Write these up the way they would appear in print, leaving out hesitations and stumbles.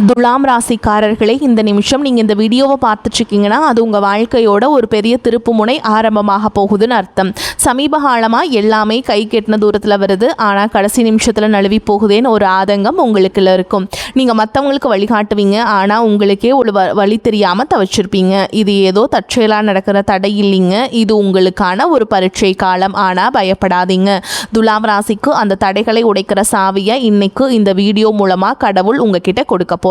துலாம் ராசிக்காரர்களே, இந்த நிமிஷம் நீங்கள் இந்த வீடியோவை பார்த்துட்ருக்கீங்கன்னா அது உங்கள் வாழ்க்கையோட ஒரு பெரிய திருப்புமுனை ஆரம்பமாக போகுதுன்னு அர்த்தம். சமீப காலமாக எல்லாமே கை கெட்டின தூரத்தில் வருது, ஆனால் கடைசி நிமிஷத்தில் நழுவி போகுதேன்னு ஒரு ஆதங்கம் உங்களுக்குள்ள இருக்கும். நீங்கள் மற்றவங்களுக்கு வழிகாட்டுவீங்க, ஆனால் உங்களுக்கே ஒரு வழி தெரியாமல் தவிச்சிருப்பீங்க. இது ஏதோ தற்செயலாக நடக்கிற தடை இல்லைங்க, இது உங்களுக்கான ஒரு பரீட்சை காலம். ஆனால் பயப்படாதீங்க. துலாம் ராசிக்கு அந்த தடைகளை உடைக்கிற சாவியை இன்னைக்கு இந்த வீடியோ மூலமாக கடவுள் உங்ககிட்ட கொடுக்க போறார்.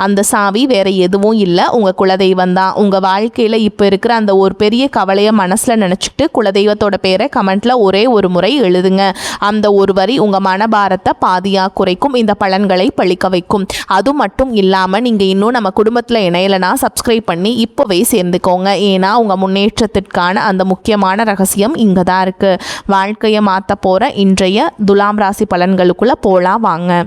அந்த சாவி வேற எதுவும் இல்லை, உங்க குலதெய்வம் தான். உங்க வாழ்க்கையில இப்ப இருக்கிற அந்த ஒரு பெரிய கவலையை மனசுல நினைச்சிட்டு குலதெய்வத்தோட பேரை கமெண்ட்ல ஒரே ஒரு முறை எழுதுங்க. அந்த ஒரு வரி உங்க மனபாரத்தை பாதியா குறைக்கும், இந்த பலன்களை பழிக்க வைக்கும். அது மட்டும் இல்லாம நீங்க இன்னும் நம்ம குடும்பத்துல இணையலனா சப்ஸ்கிரைப் பண்ணி இப்பவே சேர்ந்துக்கோங்க. ஏன்னா உங்க முன்னேற்றத்திற்கான அந்த முக்கியமான ரகசியம் இங்க தான் இருக்கு. வாழ்க்கையை மாத்த போற இன்றைய துலாம் ராசி பலன்களுக்குள்ள போலாம் வாங்க.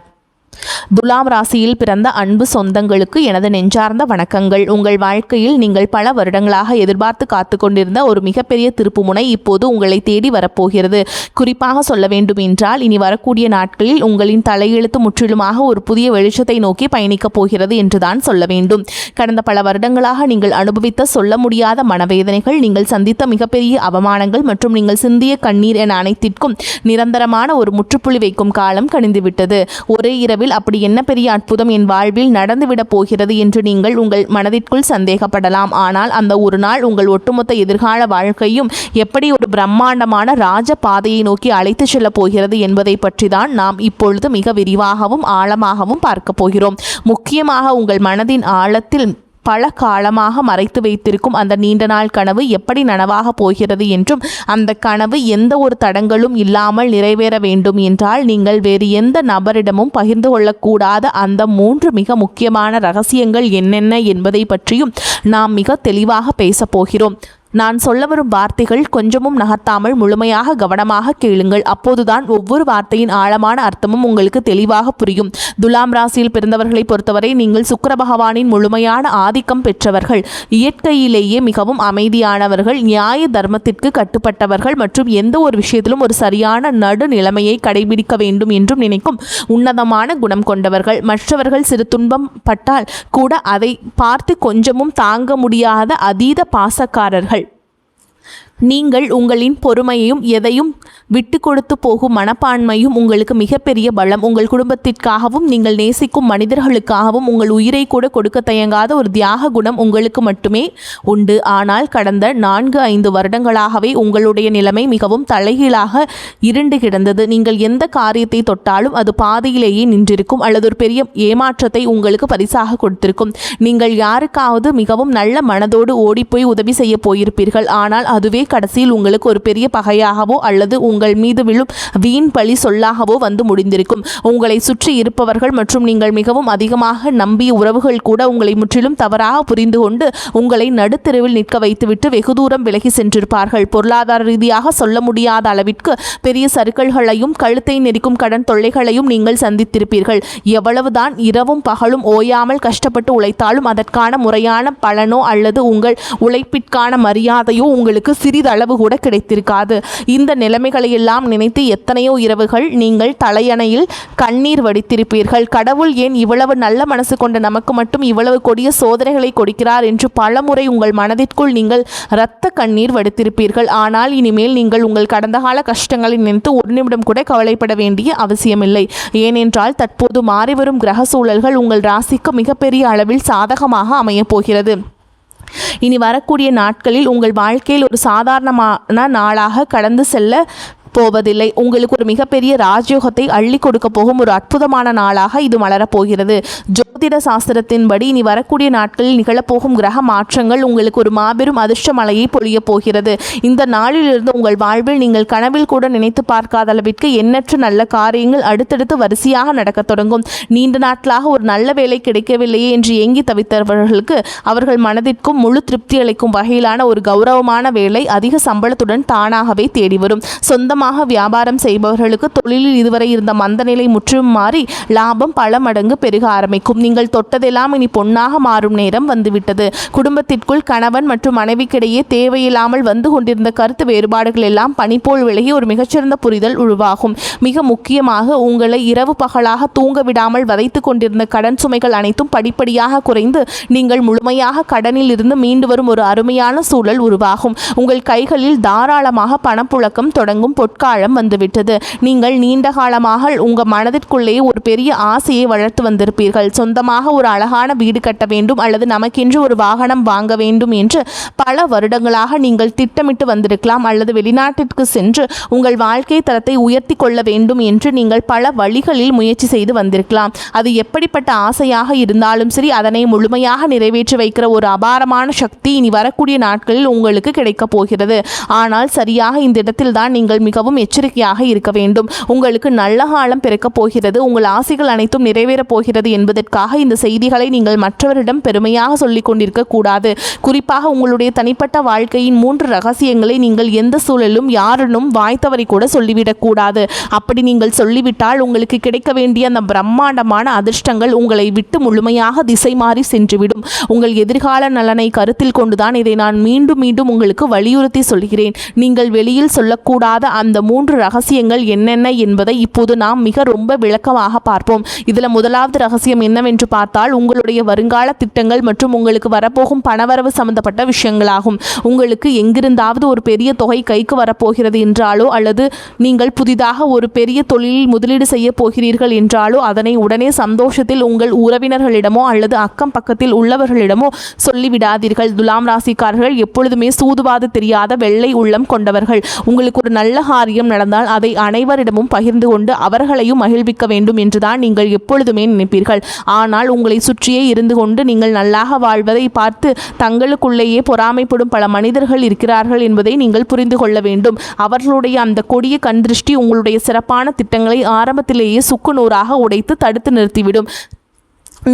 துலாம் ராசியில் பிறந்த அன்பு சொந்தங்களுக்கு எனது நெஞ்சார்ந்த வணக்கங்கள். உங்கள் வாழ்க்கையில் நீங்கள் பல வருடங்களாக எதிர்பார்த்து காத்து கொண்டிருந்த ஒரு மிகப்பெரிய திருப்புமுனை இப்போது உங்களை தேடி வரப்போகிறது. குறிப்பாக சொல்ல வேண்டும் என்றால் இனி வரக்கூடிய நாட்களில் உங்களின் தலையெழுத்து முற்றிலுமாக ஒரு புதிய வெளிச்சத்தை நோக்கி பயணிக்கப் போகிறது என்றுதான் சொல்ல வேண்டும். கடந்த பல வருடங்களாக நீங்கள் அனுபவித்த சொல்ல முடியாத மனவேதனைகள், நீங்கள் சந்தித்த மிகப்பெரிய அவமானங்கள் மற்றும் நீங்கள் சிந்திய கண்ணீர் என அனைத்திற்கும் நிரந்தரமான ஒரு முற்றுப்புள்ளி வைக்கும் காலம் கணிந்துவிட்டது. ஒரே இரவில் அப்படி என்ன பெரிய அற்புதம் என் வாழ்வில் நடந்துவிடப் போகிறது என்று நீங்கள் உங்கள் மனதிற்குள் சந்தேகப்படலாம். ஆனால் அந்த ஒரு நாள் உங்கள் ஒட்டுமொத்த எதிர்கால வாழ்க்கையும் எப்படி ஒரு பிரம்மாண்டமான ராஜ பாதையை நோக்கி அழைத்து செல்ல போகிறது என்பதை பற்றி தான் நாம் இப்பொழுது மிக விரிவாகவும் ஆழமாகவும் பார்க்க போகிறோம். முக்கியமாக உங்கள் மனதின் ஆழத்தில் பல காலமாக மறைத்து வைத்திருக்கும் அந்த நீண்ட நாள் கனவு எப்படி நனவாக போகிறது என்றும், அந்த கனவு எந்த ஒரு தடங்களும் இல்லாமல் நிறைவேற வேண்டும் என்றால் நீங்கள் வேறு எந்த நபரிடமும் பகிர்ந்து கொள்ளக்கூடாத அந்த 3 மிக முக்கியமான ரகசியங்கள் என்னென்ன என்பதை பற்றியும் நாம் மிக தெளிவாக பேசப் போகிறோம். நான் சொல்ல வரும் வார்த்தைகள் கொஞ்சமும் நகர்த்தாமல் முழுமையாக கவனமாக கேளுங்கள். அப்போதுதான் ஒவ்வொரு வார்த்தையின் ஆழமான அர்த்தமும் உங்களுக்கு தெளிவாக புரியும். துலாம் ராசியில் பிறந்தவர்களை பொறுத்தவரை நீங்கள் சுக்கிர பகவானின் முழுமையான ஆதிக்கம் பெற்றவர்கள். இயற்கையிலேயே மிகவும் அமைதியானவர்கள், நியாய தர்மத்திற்கு கட்டுப்பட்டவர்கள் மற்றும் எந்த ஒரு விஷயத்திலும் ஒரு சரியான நடுநிலைமையை கடைபிடிக்க வேண்டும் என்றும் நினைக்கும் உன்னதமான குணம் கொண்டவர்கள். மற்றவர்கள் சிறு துன்பம் பட்டால் கூட அதை பார்த்து கொஞ்சமும் தாங்க முடியாத அதீத பாசக்காரர்கள். நீங்கள் உங்களின் பொறுமையையும் எதையும் விட்டு கொடுத்து போகும் மனப்பான்மையும் உங்களுக்கு மிகப்பெரிய பலம். உங்கள் குடும்பத்திற்காகவும் நீங்கள் நேசிக்கும் மனிதர்களுக்காகவும் உங்கள் உயிரை கூட கொடுக்க தயங்காத ஒரு தியாக குணம் உங்களுக்கு மட்டுமே உண்டு. ஆனால் கடந்த 4-5 வருடங்களாகவே உங்களுடைய நிலைமை மிகவும் தலைகீழாக இருண்டு கிடந்தது. நீங்கள் எந்த காரியத்தை தொட்டாலும் அது பாதியிலேயே நின்றிருக்கும் அல்லது ஒரு பெரிய ஏமாற்றத்தை உங்களுக்கு பரிசாக கொடுத்திருக்கும். நீங்கள் யாருக்காவது மிகவும் நல்ல மனதோடு ஓடிப்போய் உதவி செய்ய போயிருப்பீர்கள், ஆனால் அதுவே கடைசியில் உங்களுக்கு ஒரு பெரிய பகையாகவோ அல்லது உங்கள் மீது விழும் வீண் பழி சொல்லாகவோ வந்து முடிந்திருக்கும். உங்களை சுற்றி இருப்பவர்கள் மற்றும் நீங்கள் மிகவும் அதிகமாக நம்பிய உறவுகள் கூட உங்களை முற்றிலும் தவறாக புரிந்து கொண்டு உங்களை நடுத்தெருவில் நிற்க வைத்துவிட்டு வெகு தூரம் விலகி சென்றிருப்பார்கள். பொருளாதார ரீதியாக சொல்ல முடியாத அளவிற்கு பெரிய சறுக்கல்களையும் கழுத்தை நெரிக்கும் கடன் தொல்லைகளையும் நீங்கள் சந்தித்திருப்பீர்கள். எவ்வளவுதான் இரவும் பகலும் ஓயாமல் கஷ்டப்பட்டு உழைத்தாலும் அதற்கான முறையான பலனோ அல்லது உங்கள் உழைப்பிற்கான மரியாதையோ உங்களுக்கு சிறிதளவு கூட கிடைத்திருக்காது. இந்த நிலைமைகளை எல்லாம் நினைத்து எத்தனையோ இரவுகள் நீங்கள் தலையணையில் கண்ணீர் வடித்திருப்பீர்கள். கடவுள் ஏன் இவ்வளவு நல்ல மனசு கொண்ட நமக்கு மட்டும் இவ்வளவு கொடிய சோதனைகளை கொடுக்கிறார் என்று பலமுறை உங்கள் மனதிற்குள் நீங்கள் இரத்த கண்ணீர் வடித்திருப்பீர்கள். ஆனால் இனிமேல் நீங்கள் உங்கள் கடந்த கால கஷ்டங்களை நினைத்து ஒரு நிமிடம் கூட கவலைப்பட வேண்டிய அவசியமில்லை. ஏனென்றால் தற்போது மாறிவரும் கிரக சூழல்கள் உங்கள் ராசிக்கு மிகப்பெரிய அளவில் சாதகமாக அமையப் போகிறது. இனி வரக்கூடிய நாட்களில் உங்கள் வாழ்க்கையில் ஒரு சாதாரணமான நாளாக கடந்து செல்ல போவதில்லை. உங்களுக்கு ஒரு மிகப்பெரிய ராஜயோகத்தை அள்ளி கொடுக்க போகும் ஒரு அற்புதமான நாளாக இது மலரப்போகிறது. ஜோதிட சாஸ்திரத்தின்படி இனி வரக்கூடிய நாட்களில் நிகழப்போகும் கிரக மாற்றங்கள் உங்களுக்கு ஒரு மாபெரும் அதிர்ஷ்ட மழையை பொழிய போகிறது. இந்த நாளிலிருந்து உங்கள் வாழ்வில் நீங்கள் கனவில் கூட நினைத்து பார்க்காத அளவிற்கு எண்ணற்ற நல்ல காரியங்கள் அடுத்தடுத்து வரிசையாக நடக்க தொடங்கும். நீண்ட நாட்களாக ஒரு நல்ல வேலை கிடைக்கவில்லையே என்று ஏங்கி தவித்தவர்களுக்கு அவர்கள் மனதிற்கும் முழு திருப்தி அளிக்கும் வகையிலான ஒரு கௌரவமான வேலை அதிக சம்பளத்துடன் தானாகவே தேடி வரும். சொந்தமாக வியாபாரம் செய்பவர்களுக்கு தொழிலில் இதுவரை இருந்த மந்த நிலை முற்றும் மாறி லாபம் பல மடங்கு பெருக ஆரம்பிக்கும். நீங்கள் தொட்டதெல்லாம் இனி பொன்னாக மாறும் நேரம் வந்துவிட்டது. குடும்பத்திற்குள் கணவன் மற்றும் மனைவிக்கிடையே தேவையில்லாமல் வந்து கொண்டிருந்த கருத்து வேறுபாடுகள் எல்லாம் பனிப்போல் விலகி ஒரு மிகச்சிறந்த புரிதல் உருவாகும். மிக முக்கியமாக உங்களை இரவு பகலாக தூங்க விடாமல் வதைத்து கொண்டிருந்த கடன் சுமைகள் அனைத்தும் படிப்படியாக குறைந்து நீங்கள் முழுமையாக கடனில் இருந்து மீண்டு வரும் ஒரு அருமையான சூழல் உருவாகும். உங்கள் கைகளில் தாராளமாக பணப்புழக்கம் தொடங்கும் பொற்காலம் வந்துவிட்டது. நீங்கள் நீண்ட காலமாக உங்கள் மனதிற்குள்ளேயே ஒரு பெரிய ஆசையை வளர்த்து வந்திருப்பீர்கள். சொந்தமாக ஒரு அழகான வீடு கட்ட வேண்டும் அல்லது நமக்கென்று ஒரு வாகனம் வாங்க வேண்டும் என்று பல வருடங்களாக நீங்கள் திட்டமிட்டு வந்திருக்கலாம். அல்லது வெளிநாட்டிற்கு சென்று உங்கள் வாழ்க்கை தரத்தை உயர்த்தி கொள்ள வேண்டும் என்று நீங்கள் பல வழிகளில் முயற்சி செய்து வந்திருக்கலாம். அது எப்படிப்பட்ட ஆசையாக இருந்தாலும் சரி, அதனை முழுமையாக நிறைவேற்றி வைக்கிற ஒரு அபாரமான சக்தி இனி வரக்கூடிய நாட்களில் உங்களுக்கு கிடைக்கப் போகிறது. ஆனால் சரியாக இந்த இடத்தில் தான் நீங்கள் மிகவும் எச்சரிக்கையாக இருக்க வேண்டும். உங்களுக்கு நல்ல காலம் பிறக்கப் போகிறது, உங்கள் ஆசைகள் அனைத்தும் நிறைவேறப் போகிறது என்பதற்காக இந்த செய்திகளை நீங்கள் மற்றவரிடம் பெருமையாக சொல்லிக் கொண்டிருக்க கூடாது. குறிப்பாக உங்களுடைய தனிப்பட்ட வாழ்க்கையின் 3 ரகசியங்களை நீங்கள் எந்த சூழலும் யாரிடம் வாய்த்தவரை கூட சொல்லிவிடக் கூடாது. அப்படி நீங்கள் சொல்லிவிட்டால் உங்களுக்கு கிடைக்க வேண்டிய அந்த பிரம்மாண்டமான அதிர்ஷ்டங்கள் உங்களை விட்டு முழுமையாக திசை மாறி சென்றுவிடும். உங்கள் எதிர்கால நலனை கருத்தில் கொண்டுதான் இதை நான் மீண்டும் மீண்டும் உங்களுக்கு வலியுறுத்தி சொல்கிறேன். நீங்கள் வெளியில் சொல்லக்கூடாத அந்த 3 ரகசியங்கள் என்னென்ன என்பதை இப்போது நாம் மிக ரொம்ப விளக்கமாக பார்ப்போம். இதில் முதலாவது ரகசியம் என்னவென்று பார்த்தால், உங்களுடைய வருங்கால திட்டங்கள் மற்றும் உங்களுக்கு வரப்போகும் பணவரவு சம்பந்தப்பட்ட விஷயங்களாகும். உங்களுக்கு எங்கிருந்தாவது ஒரு பெரிய தொகை கைக்கு வரப்போகிறது என்றாலோ அல்லது நீங்கள் புதிதாக ஒரு பெரிய தொழிலில் முதலீடு செய்ய போகிறீர்கள் என்றாலோ அதனை உடனே சந்தோஷத்தில் உங்கள் உறவினர்களிடமோ அல்லது அக்கம் பக்கத்தில் உள்ளவர்களிடமோ சொல்லிவிடாதீர்கள். துலாம் ராசிக்காரர்கள் எப்பொழுதுமே சூதுவாது தெரியாத வெள்ளை உள்ளம் கொண்டவர்கள். உங்களுக்கு ஒரு நல்ல காரியம் நடந்தால் அதை அனைவரிடமும் பகிர்ந்து கொண்டு அவர்களையும் மகிழ்விக்க வேண்டும் என்றுதான் நீங்கள் எப்பொழுதுமே நினைப்பீர்கள். ஆனால் உங்களை சுற்றியே இருந்து கொண்டு நீங்கள் நல்லாக வாழ்வதை பார்த்து தங்களுக்குள்ளேயே பொறாமைப்படும் பல மனிதர்கள் இருக்கிறார்கள் என்பதை நீங்கள் புரிந்து கொள்ள வேண்டும். அவர்களுடைய அந்த கொடிய கண்திருஷ்டி உங்களுடைய சிறப்பான திட்டங்களை ஆரம்பத்திலேயே சுக்குநூறாக உடைத்து தடுத்து நிறுத்திவிடும்.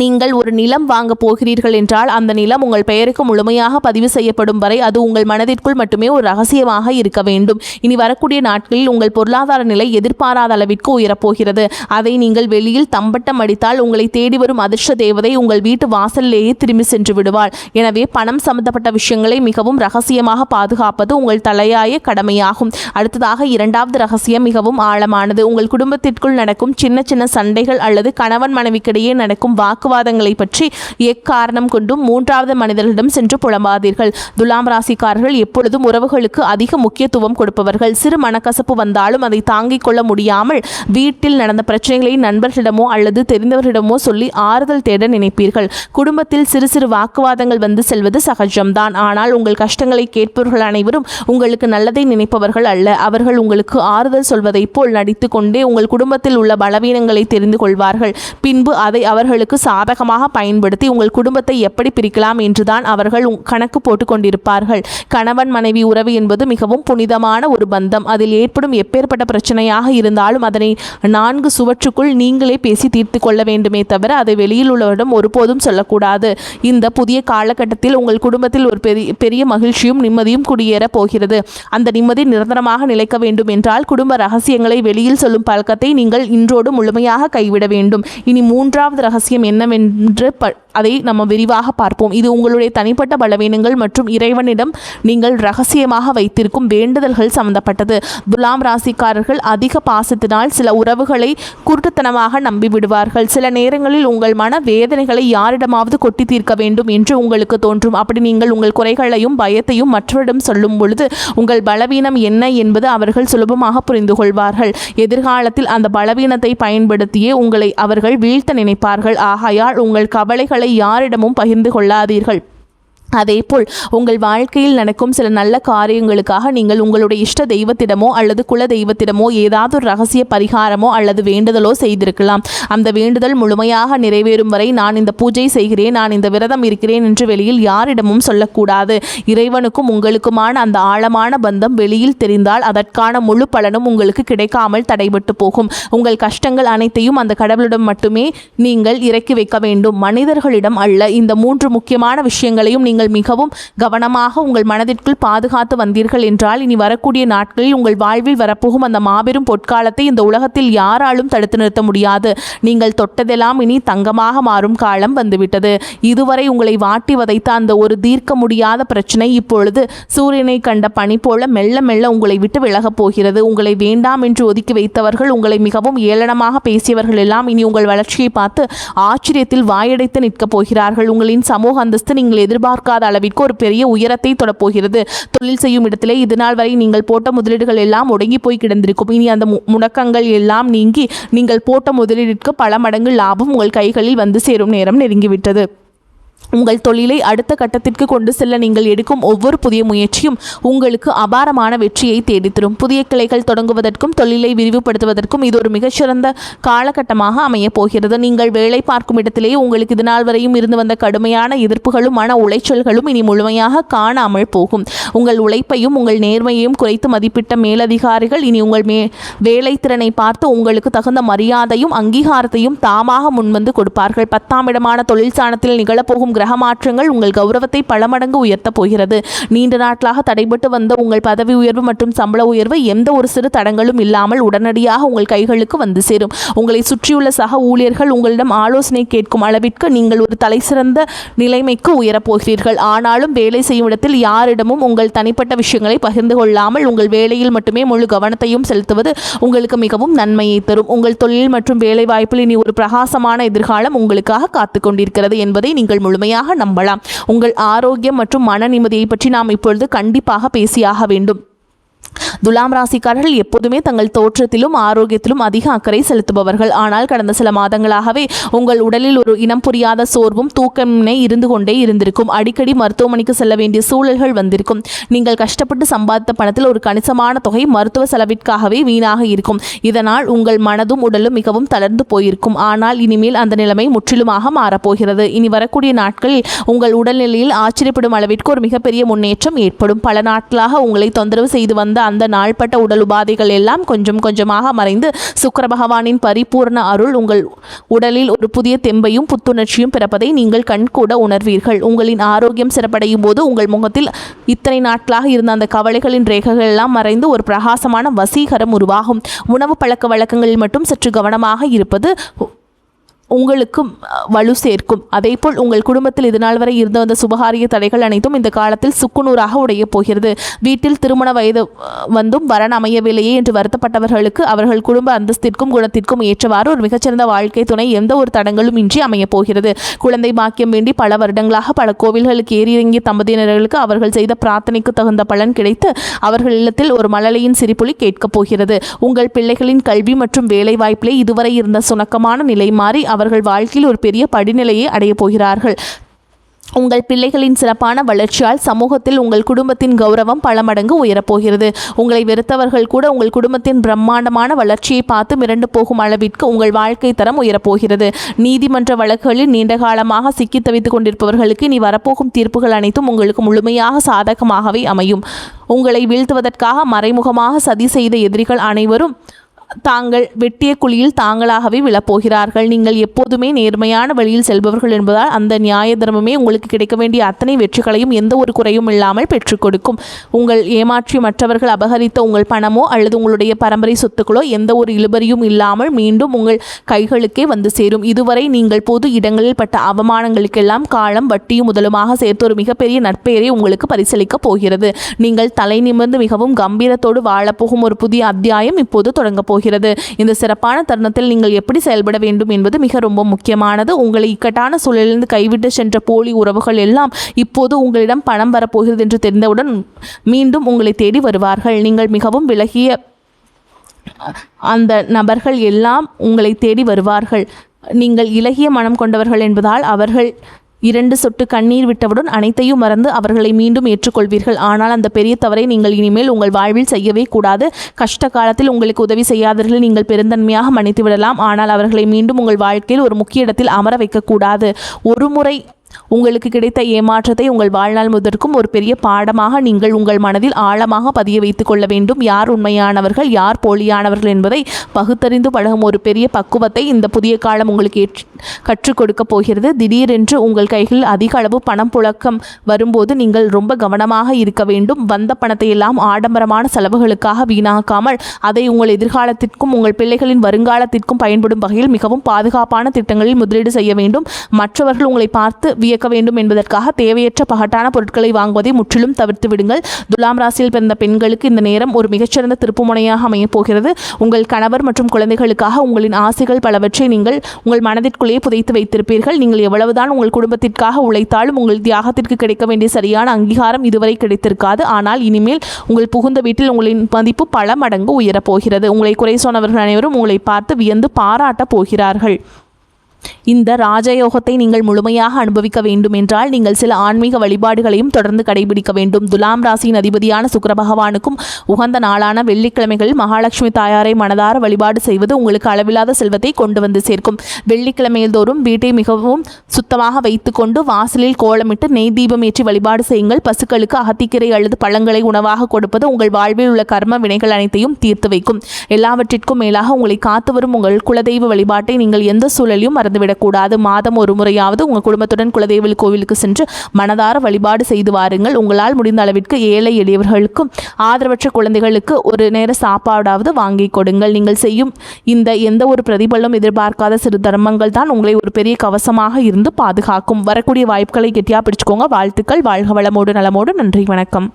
நீங்கள் ஒரு நிலம் வாங்க போகிறீர்கள் என்றால் அந்த நிலம் உங்கள் பெயருக்கு முழுமையாக பதிவு செய்யப்படும் வரை அது உங்கள் மனதிற்குள் மட்டுமே ஒரு ரகசியமாக இருக்க வேண்டும். இனி வரக்கூடிய நாட்களில் உங்கள் பொருளாதார நிலை எதிர்பாராத அளவிற்கு உயரப்போகிறது. அதை நீங்கள் வெளியில் தம்பட்டம் அடித்தால் உங்களை தேடி வரும் அதிர்ஷ்ட தேவதை உங்கள் வீட்டு வாசலிலேயே திரும்பி சென்று விடுவாள். எனவே பணம் சம்பந்தப்பட்ட விஷயங்களை மிகவும் ரகசியமாக பாதுகாப்பது உங்கள் தலையாய கடமையாகும். அடுத்ததாக 2வது ரகசியம் மிகவும் ஆழமானது. உங்கள் குடும்பத்திற்குள் நடக்கும் சின்ன சின்ன சண்டைகள் அல்லது கணவன் மனைவிக்கிடையே நடக்கும் வாக்குவாதங்களை பற்றி எக்காரணம் கொண்டும் 3வது மனிதர்களிடம் சென்று புலம்பாதீர்கள். துலாம் ராசிக்காரர்கள் எப்பொழுதும் உறவுகளுக்கு அதிக முக்கியத்துவம் கொடுப்பவர்கள். சிறு மனக்கசப்பு வந்தாலும் அதை தாங்கிக் கொள்ள முடியாமல் வீட்டில் நடந்த பிரச்சனைகளை நண்பர்களிடமோ அல்லது தெரிந்தவர்களிடமோ சொல்லி ஆறுதல் தேட நினைப்பீர்கள். குடும்பத்தில் சிறு சிறு வாக்குவாதங்கள் வந்து செல்வது சகஜம்தான். ஆனால் உங்கள் கஷ்டங்களை கேட்பவர்கள் அனைவரும் உங்களுக்கு நல்லதை நினைப்பவர்கள் அல்ல. அவர்கள் உங்களுக்கு ஆறுதல் சொல்வதைப் போல் நடித்து கொண்டே உங்கள் குடும்பத்தில் உள்ள பலவீனங்களை தெரிந்து கொள்வார்கள். பின்பு அதை அவர்களுக்கு சாதகமாக பயன்படுத்தி உங்கள் குடும்பத்தை எப்படி பிரிக்கலாம் என்றுதான் அவர்கள் கணக்கு போட்டு கொண்டிருப்பார்கள். கணவன் மனைவி உறவு என்பது மிகவும் புனிதமான ஒரு பந்தம். அதில் ஏற்படும் எப்பேற்பட்ட பிரச்சனையாக இருந்தாலும் அதனை 4 சுவற்றுக்குள் நீங்களே பேசி தீர்த்து கொள்ள வேண்டுமே தவிர அதை வெளியில் உள்ளவரிடம் ஒருபோதும் சொல்லக்கூடாது. இந்த புதிய காலகட்டத்தில் உங்கள் குடும்பத்தில் ஒரு பெரிய மகிழ்ச்சியும் நிம்மதியும் குடியேற போகிறது. அந்த நிம்மதி நிரந்தரமாக நிலைக்க வேண்டும் என்றால் குடும்ப ரகசியங்களை வெளியில் சொல்லும் பழக்கத்தை நீங்கள் இன்றோடு முழுமையாக கைவிட வேண்டும். இனி 3வது ரகசியம் என்னவென்று அதை நம்ம விரிவாக பார்ப்போம். இது உங்களுடைய தனிப்பட்ட பலவீனங்கள் மற்றும் இறைவனிடம் நீங்கள் ரகசியமாக வைத்திருக்கும் வேண்டுதல்கள் சம்பந்தப்பட்டது. துலாம் ராசிக்காரர்கள் அதிக பாசத்தினால் சில உறவுகளை குருட்டுத்தனமாக நம்பிவிடுவார்கள். சில நேரங்களில் உங்கள் மன வேதனைகளை யாரிடமாவது கொட்டி தீர்க்க வேண்டும் என்று உங்களுக்கு தோன்றும். அப்படி நீங்கள் உங்கள் குறைகளையும் பயத்தையும் மற்றவரிடம் சொல்லும் பொழுது உங்கள் பலவீனம் என்ன என்பது அவர்கள் சுலபமாக புரிந்து கொள்வார்கள். எதிர்காலத்தில் அந்த பலவீனத்தை பயன்படுத்தியே உங்களை அவர்கள் வீழ்த்த நினைப்பார்கள். ஆகையால் உங்கள் கவலைகளை யாரிடமும் பகிர்ந்து கொள்ளாதீர்கள். அதேபோல் உங்கள் வாழ்க்கையில் நடக்கும் சில நல்ல காரியங்களுக்காக நீங்கள் உங்களுடைய இஷ்ட தெய்வத்திடமோ அல்லது குல தெய்வத்திடமோ ஏதாவது ஒரு ரகசிய பரிகாரமோ அல்லது வேண்டுதலோ செய்திருக்கலாம். அந்த வேண்டுதல் முழுமையாக நிறைவேறும் வரை நான் இந்த பூஜை செய்கிறேன், நான் இந்த விரதம் இருக்கிறேன் என்று வெளியில் யாரிடமும் சொல்லக்கூடாது. இறைவனுக்கும் உங்களுக்குமான அந்த ஆழமான பந்தம் வெளியில் தெரிந்தால் அதற்கான முழு பலனும் உங்களுக்கு கிடைக்காமல் தடைபட்டு போகும். உங்கள் கஷ்டங்கள் அனைத்தையும் அந்த கடவுளிடம் மட்டுமே நீங்கள் இறக்கி வைக்க வேண்டும், மனிதர்களிடம் அல்ல. இந்த 3 முக்கியமான விஷயங்களையும் நீங்கள் நீங்கள் மிகவும் கவனமாக உங்கள் மனதிற்குள் பாதுகாத்து வந்தீர்கள் என்றால் இனி வரக்கூடிய நாட்களில் உங்கள் வாழ்வில் வரப்போகும் அந்த மாபெரும் பொற்காலத்தை இந்த உலகத்தில் யாராலும் தடுத்து நிறுத்த முடியாது. நீங்கள் தொட்டதெல்லாம் இனி தங்கமாக மாறும் காலம் வந்துவிட்டது. இதுவரை உங்களை வாட்டி வதைத்த அந்த ஒரு தீர்க்க முடியாத பிரச்சனை இப்பொழுது சூரியனை கண்ட பனி போல மெல்ல மெல்ல உங்களை விட்டு விலகப் போகிறது. உங்களை வேண்டாம் என்று ஒதுக்கி வைத்தவர்கள், உங்களை மிகவும் ஏளனமாக பேசியவர்கள் எல்லாம் இனி உங்கள் வளர்ச்சியை பார்த்து ஆச்சரியத்தில் வாயடைத்து நிற்கப் போகிறார்கள். உங்களின் சமூக அந்தஸ்து நீங்கள் எதிர்பார்க்காத அளவிற்கு ஒரு பெரிய உயரத்தை தொடப்போகிறது. தொழில் செய்யும் இடத்திலே இதுநாள் வரை நீங்கள் போட்ட முதலீடுகள் எல்லாம் முடங்கி போய் கிடந்திருக்கும். இனி அந்த முடக்கங்கள் எல்லாம் நீங்கி நீங்கள் போட்ட முதலீட்டிற்கு பல மடங்கு லாபம் உங்கள் கைகளில் வந்து சேரும் நேரம் நெருங்கிவிட்டது. உங்கள் தொழிலை அடுத்த கட்டத்திற்கு கொண்டு செல்ல நீங்கள் எடுக்கும் ஒவ்வொரு புதிய முயற்சியும் உங்களுக்கு அபாரமான வெற்றியை தேடித்தரும். புதிய கிளைகள் தொடங்குவதற்கும் தொழிலை விரிவுபடுத்துவதற்கும் இது ஒரு மிகச்சிறந்த காலகட்டமாக அமையப் போகிறது. நீங்கள் வேலை பார்க்கும் இடத்திலேயே உங்களுக்கு இதுநாள் வரையும் இருந்து வந்த கடுமையான எதிர்ப்புகளும் மன உளைச்சல்களும் இனி முழுமையாக காணாமல் போகும். உங்கள் உழைப்பையும் உங்கள் நேர்மையையும் குறைத்து மதிப்பிட்ட மேலதிகாரிகள் இனி உங்கள் வேலை திறனை பார்த்து உங்களுக்கு தகுந்த மரியாதையும் அங்கீகாரத்தையும் தாமாக முன்வந்து கொடுப்பார்கள். 10ஆம் இடமான தொழில் ஸ்தானத்தில் நிகழப்போகும் கிரக மாற்றங்கள் உங்கள் கௌரவத்தை பல மடங்கு உயர்த்தப் போகிறது. நீண்ட நாட்களாக தடைபட்டு வந்த உங்கள் பதவி உயர்வு மற்றும் சம்பள உயர்வு எந்த ஒரு சிறு தடங்களும் இல்லாமல் உடனடியாக உங்கள் கைகளுக்கு வந்து சேரும். உங்களை சுற்றியுள்ள சக ஊழியர்கள் உங்களிடம் ஆலோசனை கேட்கும் அளவிற்கு நீங்கள் ஒரு தலைசிறந்த நிலைமைக்கு உயரப்போகிறீர்கள். ஆனாலும் வேலை செய்யும் இடத்தில் யாரிடமும் உங்கள் தனிப்பட்ட விஷயங்களை பகிர்ந்து கொள்ளாமல் உங்கள் வேலையில் மட்டுமே முழு கவனத்தையும் செலுத்துவது உங்களுக்கு மிகவும் நன்மையை தரும். உங்கள் தொழில் மற்றும் வேலை வாய்ப்பில் இனி ஒரு பிரகாசமான எதிர்காலம் உங்களுக்காக காத்து கொண்டிருக்கிறது என்பதை நீங்கள் முழுமையாக நம்பலாம். உங்கள் ஆரோக்கியம் மற்றும் மன நிம்மதியை பற்றி நாம் இப்பொழுது கண்டிப்பாக பேசியாக வேண்டும். துலாம் ராசிக்காரர்கள் எப்போதுமே தங்கள் தோற்றத்திலும் ஆரோக்கியத்திலும் அதிக அக்கறை செலுத்துபவர்கள். ஆனால் கடந்த சில மாதங்களாகவே உங்கள் உடலில் ஒரு இனம் புரியாத சோர்வும் தூக்கமின்மை இருந்து கொண்டே இருந்திருக்கும். அடிக்கடி மருத்துவமனைக்கு செல்ல வேண்டிய சூழல்கள் வந்திருக்கும். நீங்கள் கஷ்டப்பட்டு சம்பாதித்த பணத்தில் ஒரு கணிசமான தொகை மருத்துவ செலவிற்காகவே வீணாக இருக்கும். இதனால் உங்கள் மனதும் உடலும் மிகவும் தளர்ந்து போயிருக்கும். ஆனால் இனிமேல் அந்த நிலைமை முற்றிலுமாக மாறப்போகிறது. இனி வரக்கூடிய நாட்களில் உங்கள் உடல்நிலையில் ஆச்சரியப்படும் அளவிற்கு ஒரு மிகப்பெரிய முன்னேற்றம் ஏற்படும். பல நாட்களாக உங்களை தொந்தரவு செய்து வந்த அந்த நாள்பட்ட உடல் உபாதைகள் எல்லாம் கொஞ்சம் கொஞ்சமாக மறைந்து சுக்கிர பகவானின் பரிபூர்ண அருள் உங்கள் உடலில் ஒரு புதிய தெம்பையும் புத்துணர்ச்சியும் பிறப்பதை நீங்கள் கண்கூட உணர்வீர்கள். உங்களின் ஆரோக்கியம் சிறப்படையும் போது உங்கள் முகத்தில் இத்தனை நாட்களாக இருந்த அந்த கவலைகளின் ரேகைகள் எல்லாம் மறைந்து ஒரு பிரகாசமான வசீகரம் உருவாகும். உணவு பழக்க வழக்கங்களில் மட்டும் சற்று கவனமாக இருப்பது உங்களுக்கும் வலு சேர்க்கும். அதேபோல் உங்கள் குடும்பத்தில் இதுநாள் வரை இருந்த வந்த சுபகாரிய தடைகள் அனைத்தும் இந்த காலத்தில் சுக்குநூறாக உடைய போகிறது. வீட்டில் திருமண வயது வந்தும் வரன் அமையவில்லையே என்று வருத்தப்பட்டவர்களுக்கு அவர்கள் குடும்ப அந்தஸ்திற்கும் குணத்திற்கும் ஏற்றவாறு ஒரு மிகச்சிறந்த வாழ்க்கை துணை எந்த ஒரு தடங்களும் இன்றி அமையப் போகிறது. குழந்தை பாக்கியம் வேண்டி பல வருடங்களாக பல கோவில்களுக்கு ஏறியிறங்கிய தம்பதியினர்களுக்கு அவர்கள் செய்த பிரார்த்தனைக்கு தகுந்த பலன் கிடைத்து அவர்கள் இல்லத்தில் ஒரு மழலையின் சிரிப்புலி கேட்கப் போகிறது. உங்கள் பிள்ளைகளின் கல்வி மற்றும் வேலை வாய்ப்பிலே இதுவரை இருந்த சுணக்கமான நிலை மாறி அவர்கள் வாழ்க்கையில் ஒரு பெரிய படிநிலையை அடையப் போகிறார்கள். உங்கள் பிள்ளைகளின் சிறப்பான வளர்ச்சியால் சமூகத்தில் உங்கள் குடும்பத்தின் கௌரவம் பல மடங்கு உயரப்போகிறது. உங்களை வெறுத்தவர்கள் கூட உங்கள் குடும்பத்தின் பிரம்மாண்டமான வளர்ச்சியை பார்த்து மிரண்டு போகும் அளவிற்கு உங்கள் வாழ்க்கை தரம் உயரப்போகிறது. நீதிமன்ற வழக்குகளில் நீண்ட காலமாக சிக்கி தவித்துக் கொண்டிருப்பவர்களுக்கு இனி வரப்போகும் தீர்ப்புகள் அனைத்தும் உங்களுக்கு முழுமையாக சாதகமாகவே அமையும். உங்களை வீழ்த்துவதற்காக மறைமுகமாக சதி செய்த எதிரிகள் அனைவரும் தாங்கள் வெட்டிய குழியில் தாங்களாகவே விழப்போகிறார்கள். நீங்கள் எப்போதுமே நேர்மையான வழியில் செல்பவர்கள் என்பதால் அந்த நியாய தர்மமே உங்களுக்கு கிடைக்க வேண்டிய அத்தனை வெற்றிகளையும் எந்த ஒரு குறையும் இல்லாமல் பெற்றுக் கொடுக்கும். உங்கள் ஏமாற்றி மற்றவர்கள் அபகரித்த உங்கள் பணமோ அல்லது உங்களுடைய பரம்பரை சொத்துக்களோ எந்த ஒரு இழுபறியும் இல்லாமல் மீண்டும் உங்கள் கைகளுக்கே வந்து சேரும். இதுவரை நீங்கள் பொது இடங்களில் பட்ட அவமானங்களுக்கெல்லாம் காலம் வட்டியும் முதலுமாக சேர்த்து ஒரு மிகப்பெரிய நற்பெயரை உங்களுக்கு பரிசளிக்கப் போகிறது. நீங்கள் தலை நிமிர்ந்து மிகவும் கம்பீரத்தோடு வாழப்போகும் ஒரு புதிய அத்தியாயம் இப்போது தொடங்கப் போகிறது. இந்த சிறப்பான தருணத்தில் நீங்கள் எப்படி செயல்பட வேண்டும் என்பது மிக ரொம்ப முக்கியமானது. உங்களை இக்கட்டான சூழலிலிருந்து கைவிட்டு சென்ற போலி உறவுகள் எல்லாம் இப்போது உங்களிடம் பணம் வரப்போகிறது என்று தெரிந்தவுடன் மீண்டும் உங்களை தேடி வருவார்கள். நீங்கள் மிகவும் விலகிய அந்த நபர்கள் எல்லாம் உங்களை தேடி வருவார்கள். நீங்கள் இலகிய மனம் கொண்டவர்கள் என்பதால் அவர்கள் 2 சொட்டு கண்ணீர் விட்டவுடன் அனைத்தையும் மறந்து அவர்களை மீண்டும் ஏற்றுக்கொள்வீர்கள். ஆனால் அந்த பெரிய தவறை நீங்கள் இனிமேல் உங்கள் வாழ்வில் செய்யவே கூடாது. கஷ்ட காலத்தில் உங்களுக்கு உதவி செய்யாதவர்களை நீங்கள் பெருந்தன்மையாக மன்னித்து விடலாம். ஆனால் அவர்களை மீண்டும் உங்கள் வாழ்க்கையில் ஒரு முக்கிய இடத்தில் அமர வைக்கக்கூடாது. ஒரு முறை உங்களுக்கு கிடைத்த ஏமாற்றத்தை உங்கள் வாழ்நாள் முதற்கும் ஒரு பெரிய பாடமாக நீங்கள் உங்கள் மனதில் ஆழமாக பதிய வைத்துக் கொள்ள வேண்டும். யார் உண்மையானவர்கள், யார் போலியானவர்கள் என்பதை பகுத்தறிந்து பழகும் ஒரு பெரிய பக்குவத்தை இந்த புதிய காலம் உங்களுக்கு கற்றுக் கொடுக்க போகிறது. திடீரென்று உங்கள் கைகளில் அதிக அளவு பணம் புழக்கம் வரும்போது நீங்கள் ரொம்ப கவனமாக இருக்க வேண்டும். வந்த பணத்தை எல்லாம் ஆடம்பரமான செலவுகளுக்காக வீணாக்காமல் அதை உங்கள் எதிர்காலத்திற்கும் உங்கள் பிள்ளைகளின் வருங்காலத்திற்கும் பயன்படும் வகையில் மிகவும் பாதுகாப்பான திட்டங்களில் முதலீடு செய்ய வேண்டும். மற்றவர்கள் உங்களை பார்த்து வியக்க வேண்டும் என்பதற்காக தேவையற்ற பகட்டான பொருட்களை வாங்குவதை முற்றிலும் தவிர்த்து விடுங்கள். துலாம் ராசியில் பிறந்த பெண்களுக்கு இந்த நேரம் ஒரு மிகச்சிறந்த திருப்புமுனையாக அமையப் போகிறது. உங்கள் கணவர் மற்றும் குழந்தைகளுக்காக உங்களின் ஆசைகள் பலவற்றை நீங்கள் உங்கள் மனதிற்குள்ளேயே புதைத்து வைத்திருப்பீர்கள். நீங்கள் எவ்வளவுதான் உங்கள் குடும்பத்திற்காக உழைத்தாலும் உங்கள் தியாகத்திற்கு கிடைக்க வேண்டிய சரியான அங்கீகாரம் இதுவரை கிடைத்திருக்காது. ஆனால் இனிமேல் உங்கள் புகுந்த வீட்டில் உங்களின் மதிப்பு பல மடங்கு உயரப்போகிறது. உங்களை குறை சொன்னவர்கள் அனைவரும் உங்களை பார்த்து வியந்து பாராட்டப் போகிறார்கள். இந்த ராஜயோகத்தை நீங்கள் முழுமையாக அனுபவிக்க வேண்டும் என்றால் நீங்கள் சில ஆன்மீக வழிபாடுகளையும் தொடர்ந்து கடைபிடிக்க வேண்டும். துலாம் ராசியின் அதிபதியான சுக்கிர பகவானுக்கும் உகந்த நாளான வெள்ளிக்கிழமைகளில் மகாலட்சுமி தாயாரை மனதார வழிபாடு செய்வது உங்களுக்கு அளவில்லாத செல்வத்தை கொண்டு வந்து சேர்க்கும். வெள்ளிக்கிழமையில் தோறும் வீட்டை மிகவும் சுத்தமாக வைத்துக்கொண்டு வாசலில் கோலமிட்டு நெய் தீபம் ஏற்றி வழிபாடு செய்யுங்கள். பசுக்களுக்கு அகத்திக்கீரை அல்லது பழங்களை உணவாக கொடுப்பது உங்கள் வாழ்வில் உள்ள கர்ம வினைகள் அனைத்தையும் தீர்த்து வைக்கும். எல்லாவற்றிற்கும் மேலாக உங்களை காத்து வரும் உங்கள் குலதெய்வ வழிபாட்டை நீங்கள் எந்த சூழலையும் விடக்கூடாது. மாதம் ஒரு முறையாவது உங்கள் குடும்பத்துடன் குலதெய்வ கோவிலுக்கு சென்று மனதார வழிபாடு செய்து வாருங்கள். உங்களால் முடிந்த அளவிற்கு ஏழை எளியவர்களுக்கும் ஆதரவற்ற குழந்தைகளுக்கு ஒரு நேர சாப்பாடாவது வாங்கி கொடுங்கள். நீங்கள் செய்யும் இந்த எந்த ஒரு பிரதிபலனும் எதிர்பார்க்காத சிறு தர்மங்கள் தான் உங்களை ஒரு பெரிய கவசமாக இருந்து பாதுகாக்கும். வரக்கூடிய வாய்ப்புகளை கெட்டியா பிடிச்சுக்கோங்க. வாழ்த்துக்கள். வாழ்க வளமோடு நலமோடு. நன்றி, வணக்கம்.